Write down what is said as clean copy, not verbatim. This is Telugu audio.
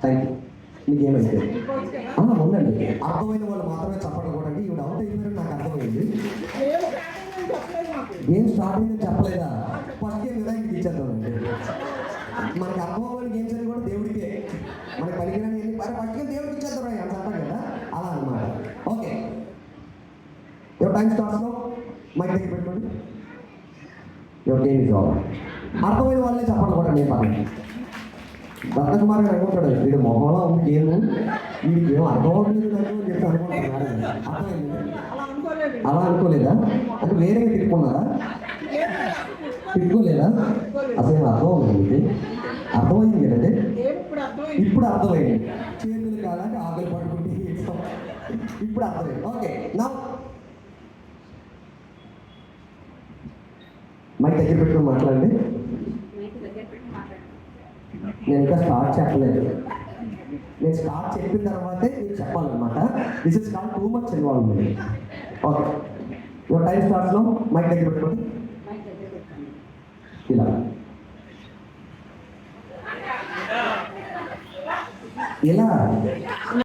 Thank you. మీకు ఏమైతే ఉందండి, అర్థమైన వాళ్ళు మాత్రమే చప్పట్లు కొట్టండి. ఈవిడ అవుట్ అయిపోయారు నాకు అర్థమైంది. ఏం స్టార్ట్ అయిందని చెప్పలేదా? ఫస్ట్ గేమ్ వినాయకుడికి ఇచ్చేద్దామండి. మనకి అర్థం అవ్వని గేమ్స్ అని కూడా దేవుడికే, మనకి పనికిరాని ఫస్ట్ గేమ్ దేవుడికి ఇచ్చేద్దాం అని అంటాం కదా, అలా అనమాట. Okay, your time starts now. Mic దగ్గర పెట్టుకోండి. Your game is over. అర్థమైన వాళ్ళే చప్పట్లు కొట్టండి. ఏం పర్లేదు. దత్తకుమార్ గారు అనుకుంటాడు, వీడు మొహంలో ఉంది గేమ్, వీడికి ఏమో అర్థం అవ్వట్లేదు నాకు అని చెప్పి అనుకుంటున్నాడు. అర్థమైంది? అలా అనుకోలేదా? అంటే వేరేగా తిట్టుకున్నారా? తిట్టుకోలేదా? అసలు ఏం అర్థం అవుతుంది? అర్థమైంది కదండి. ఇప్పుడు అర్థమైంది. చేతులు కాదంటే ఆకలి పట్టుకుంటే ఇప్పుడు అర్థమైంది. ఓకే, నా మైక్ దగ్గర పెట్టుకుని మాట్లాడండి. నేను ఇంకా స్టార్ట్ చెప్పలేదు. నేను స్టార్ట్ చెప్పిన తర్వాతే నేను చెప్పాలన్నమాట. This is called too much involvement. Okay, your time స్టార్ట్స్లో మైక్ దగ్గర పెట్టుకోండి. ఇలా ఇలా